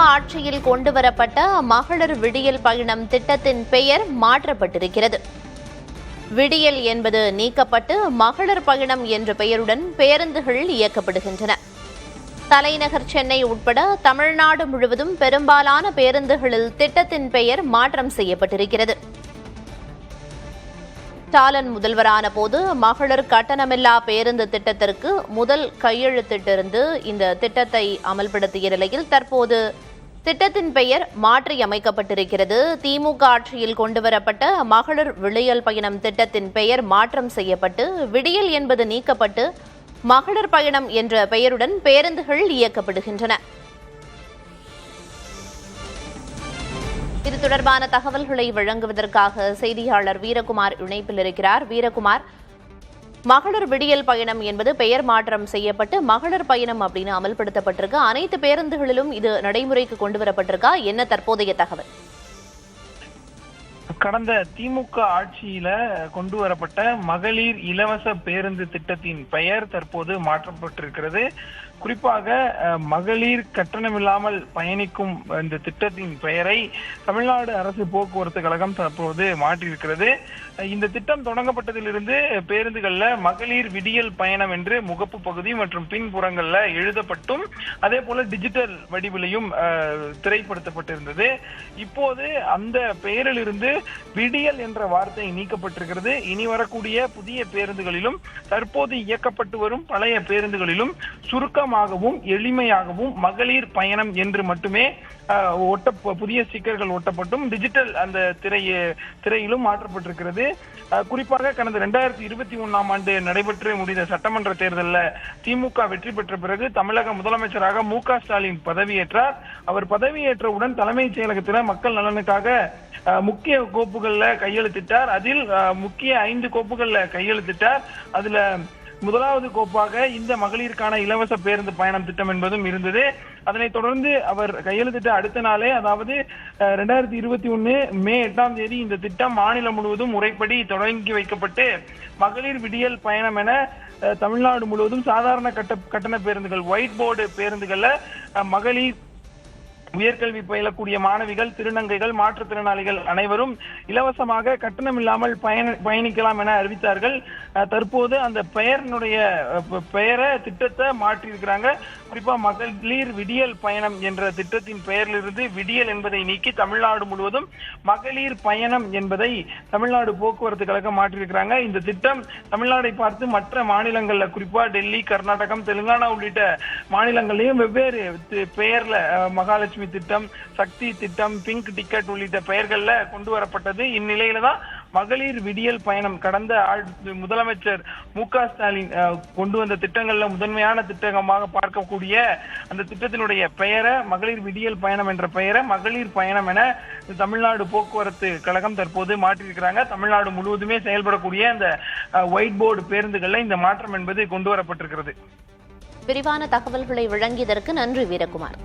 ஆட்சியில் கொண்டுவரப்பட்ட மகளிர் விடியல் பயணம் திட்டத்தின் பெயர் மாற்றப்பட்டிருக்கிறது. விடியல் என்பது நீக்கப்பட்டு மகளிர் பயணம் என்ற பெயருடன் பேருந்துகள் இயக்கப்படுகின்றன. தலைநகர் சென்னை உட்பட தமிழ்நாடு முழுவதும் பெரும்பாலான பேருந்துகளில் திட்டத்தின் பெயர் மாற்றம் செய்யப்பட்டிருக்கிறது. ஸ்டாலின் முதல்வரான போது மகளிர் கட்டணமில்லா பேருந்து திட்டத்திற்கு முதல் கையெழுத்திட்டிருந்து இந்த திட்டத்தை அமல்படுத்திய நிலையில் தற்போது திட்டத்தின் பெயர் மாற்றியமைக்கப்பட்டிருக்கிறது. திமுக ஆட்சியில் கொண்டுவரப்பட்ட மகளிர் விடியல் பயணம் திட்டத்தின் பெயர் மாற்றம் செய்யப்பட்டு விடியல் என்பது நீக்கப்பட்டு மகளிர் பயணம் என்ற பெயருடன் பேருந்துகள் இயக்கப்படுகின்றன. இது தொடர்பான தகவல்களை வழங்குவதற்காக செய்தியாளர் வீரகுமார் இணைப்பில் இருக்கிறார். வீரகுமார், மகளிர் விடியல் பயணம் என்பது பெயர் மாற்றம் செய்யப்பட்டு மகளிர் பயணம் அப்படின்னு அமல்படுத்தப்பட்டிருக்கு. அனைத்து பேருந்துகளிலும் இது நடைமுறைக்கு கொண்டு வரப்பட்டிருக்கா? என்ன தற்போதைய தகவல்? கடந்த திமுக ஆட்சியில கொண்டு வரப்பட்ட மகளிர் இலவச பேருந்து திட்டத்தின் பெயர் தற்போது மாற்றப்பட்டிருக்கிறது. குறிப்பாக மகளிர் கட்டணமில்லாமல் பயணிக்கும் இந்த திட்டத்தின் பெயரை தமிழ்நாடு அரசு போக்குவரத்து கழகம் தற்போது மாற்றியிருக்கிறது. இந்த திட்டம் தொடங்கப்பட்டதிலிருந்து பேருந்துகள்ல மகளிர் விடியல் பயணம் என்று முகப்பு பகுதி மற்றும் பின்புறங்கள்ல எழுதப்பட்டும் அதே போல டிஜிட்டல் வடிவிலையும் திரைப்படுத்தப்பட்டிருந்தது. இப்போது அந்த பெயரிலிருந்து விடியல் என்ற வார்த்தை நீக்கப்பட்டிருக்கிறது. இனி வரக்கூடிய புதிய பேருந்துகளிலும் தற்போது இயக்கப்பட்டு வரும் பழைய பேருந்துகளிலும் சுருக்கமாகவும் எளிமையாகவும் மகளிர் பயணம் என்று மட்டுமே புதிய ஸ்டிக்கர்கள் ஒட்டப்பட்டும் டிஜிட்டல் அந்த திரையிலும் மாற்றப்பட்டிருக்கிறது. குறிப்பாக கடந்த 2021ஆம் ஆண்டு நடைபெற்று முடிந்த சட்டமன்ற தேர்தலில் திமுக வெற்றி பெற்ற பிறகு தமிழக முதலமைச்சராக மு.க. ஸ்டாலின் பதவியேற்றார். அவர் பதவியேற்றவுடன் தலைமைச் செயலகத்தில் மக்கள் நலனுக்காக முக்கிய கோப்புகள்ல கையெழுத்திட்டார். அதில் முக்கிய 5 கோப்புகள்ல கையெழுத்திட்டார். அதுல முதலாவது கோப்பாக இந்த மகளிருக்கான இலவச பேருந்து பயணம் திட்டம் என்பதும் இருந்தது. அதனைத் தொடர்ந்து அவர் கையெழுத்திட்ட அடுத்த நாளே, அதாவது 2021 மே 8ஆம் தேதி இந்த திட்டம் மாநிலம் முழுவதும் முறைப்படி தொடங்கி வைக்கப்பட்டு மகளிர் விடியல் பயணம் என தமிழ்நாடு முழுவதும் சாதாரண கட்டண பேருந்துகள், ஒயிட் போர்டு பேருந்துகள்ல மகளிர் உயர்கல்வி பயிலக்கூடிய மாணவிகள், திருநங்கைகள், மாற்றுத்திறனாளிகள் அனைவரும் இலவசமாக கட்டணம் இல்லாமல் பயணிக்கலாம் என அறிவித்தார்கள். தற்போது அந்த பெயரை திட்டத்தை மாற்றி இருக்கிறாங்க. குறிப்பா மகளிர் விடியல் பயணம் என்ற திட்டத்தின் பெயரிலிருந்து விடியல் என்பதை நீக்கி தமிழ்நாடு முழுவதும் மகளிர் பயணம் என்பதை தமிழ்நாடு போக்குவரத்து கழகம் மாற்றியிருக்கிறாங்க. இந்த திட்டம் தமிழ்நாடை பார்த்து மற்ற மாநிலங்கள்ல, குறிப்பா டெல்லி, கர்நாடகம், தெலுங்கானா உள்ளிட்ட மாநிலங்களையும் வெவ்வேறு பெயர்ல மகாலட்சுமி திட்டம், சக்தி திட்டம், பிங்க் டிக்கெட் உள்ளிட்ட பெயர்கள்ல கொண்டு வரப்பட்டது. இந்நிலையில தான் மகளிர் விடியல் பயணம் கடந்த முதலமைச்சர் மு.க. ஸ்டாலின் கொண்டு வந்த திட்டங்கள்ல முதன்மையான திட்டமாக பார்க்கக்கூடிய அந்த திட்டத்தினுடைய பெயரை மகளிர் விடியல் பயணம் என்ற பெயரை மகளிர் பயணம் என தமிழ்நாடு போக்குவரத்து கழகம் தற்போது மாற்றியிருக்கிறாங்க. தமிழ்நாடு முழுவதுமே செயல்படக்கூடிய அந்த ஒயிட் போர்டு பேருந்துகள்ல இந்த மாற்றம் என்பது கொண்டு வரப்பட்டிருக்கிறது. விரிவான தகவல்களை வழங்கியதற்கு நன்றி வீரகுமார்.